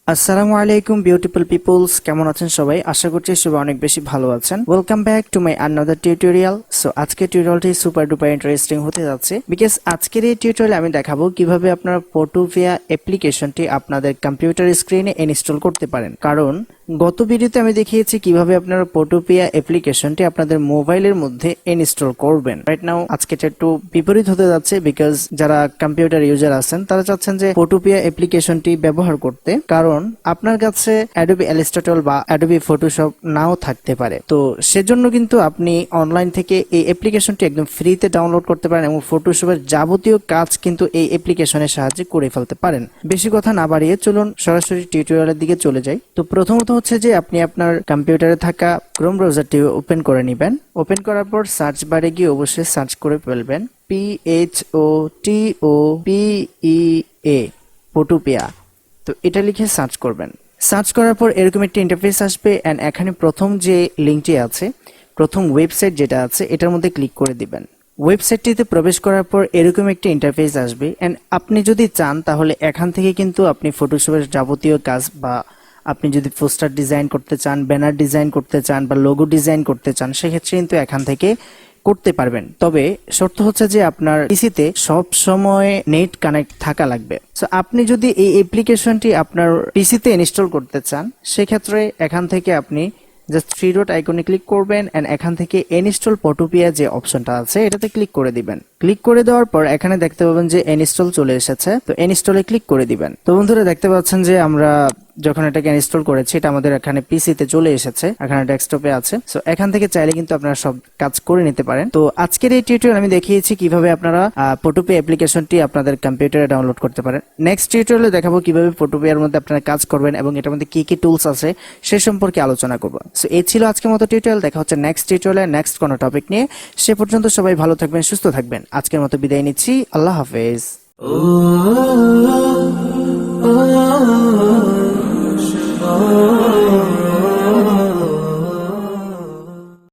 আসসালামু আলাইকুম beautiful people's, কেমন আছেন সবাই? আশা করছি সবাই অনেক বেশি ভালো আছেন। Welcome back to my another tutorial. So আজকের টিউটোরিয়ালটি সুপার ডুপার ইন্টারেস্টিং হতে যাচ্ছে, বিকজ আজকের এই টিউটোরিয়ালে আমি দেখাবো কিভাবে আপনারা ফটোপিয়া অ্যাপ্লিকেশনটি আপনাদের কম্পিউটার স্ক্রিনে ইনস্টল করতে পারেন। কারণ গত ভিডিওতে আমি দেখিয়েছি কিভাবে আপনারা ফটোপিয়া অ্যাপ্লিকেশনটি আপনাদের মোবাইলের মধ্যে ইনস্টল করবেন। রাইট নাও আজকে এটা একটু বিপরীত হতে যাচ্ছে, বিকজ যারা কম্পিউটার ইউজার আছেন তারা চাচ্ছেন যে ফটোপিয়া অ্যাপ্লিকেশনটি ব্যবহার করতে, কারণ আপনার কাছে অ্যাডোবি ইলাস্ট্রেটর বা অ্যাডোবি ফটোশপ নাও থাকতে পারে। তো সেজন্য কিন্তু আপনি অনলাইন থেকে এই অ্যাপ্লিকেশনটি একদম ফ্রিতে ডাউনলোড করতে পারেন এবং ফটোশপের যাবতীয় কাজ কিন্তু এই অ্যাপ্লিকেশনের সাহায্যে করে ফেলতে পারেন। বেশি কথা না বাড়িয়ে চলুন সরাসরি টিউটোরিয়ালের দিকে চলে যাই। তো প্রথমত হচ্ছে যে আপনি আপনার কম্পিউটারে থাকা ক্রোম ব্রাউজারটি ওপেন করে নেবেন। ওপেন করার পর সার্চ বারে গিয়ে অবশ্যই সার্চ করে ফেলবেন PHOTOPEA ফটোপিয়া। তো এটা লিখে সার্চ করবেন। সার্চ করার পর এরকম একটি ইন্টারফেস আসবে এন্ড এখানে প্রথম যে লিঙ্কটি আছে, প্রথম ওয়েবসাইট যেটা আছে, এটার মধ্যে ক্লিক করে দিবেন। ওয়েবসাইটটিতে প্রবেশ করার পর এরকম একটি ইন্টারফেস আসবে এন্ড আপনি যদি চান তাহলে এখান থেকে কিন্তু আপনি ফটোশপের যাবতীয় কাজ বা আপনি যদি পোস্টার ডিজাইন করতে চান, ব্যানার ডিজাইন করতে চান বা লোগো ডিজাইন করতে চান, সেক্ষেত্রে কিন্তু এখান থেকে করতে পারবেন। তবে শর্ত হচ্ছে যে আপনার পিসিতে সব সময় নেট কানেক্ট থাকা লাগবে। সো আপনি যদি এই অ্যাপ্লিকেশনটি আপনার পিসিতে ইনস্টল করতে চান, সেক্ষেত্রে এখান থেকে আপনি জাস্ট থ্রি ডট আইকনে ক্লিক করবেন এন্ড এখান থেকে ইনস্টল ফটোপিয়া যে অপশনটা আছে এটাতে ক্লিক করে দিবেন। ক্লিক করে দেওয়ার পর এখানে দেখতে পাবেন যে ইনস্টল চলে এসেছে। তো ইনস্টলে ক্লিক করে দিবেন। তো বন্ধুরা দেখতে পাচ্ছেন যে আমরা যখন এটাকে ইনস্টল করেছি এটা আমাদের এখানে পিসিতে চলে এসেছে, এখানে ডেস্কটপে আছে। সো এখান থেকে চাইলে কিন্তু আপনারা সব কাজ করে নিতে পারেন। তো আজকের এই টিউটোরিয়াল আমি দেখিয়েছি কিভাবে আপনারা ফটোপিয়া অ্যাপ্লিকেশনটি আপনাদের কম্পিউটারে ডাউনলোড করতে পারেন। নেক্সট টিউটোরিয়ালে দেখাবো কিভাবে ফটোপিয়ার মধ্যে আপনারা কাজ করবেন এবং এটার মধ্যে কি কি টুলস আছে সে সম্পর্কে আলোচনা করব। সো এই ছিল আজকের মতো টিউটোরিয়াল। দেখা হচ্ছে নেক্সট টিউটোরিয়ালে নেক্সট কোনো টপিক নিয়ে। সে পর্যন্ত সবাই ভালো থাকবেন, সুস্থ থাকবেন। আজকের মতো বিদায় নিচ্ছি। আল্লাহ হাফেজ।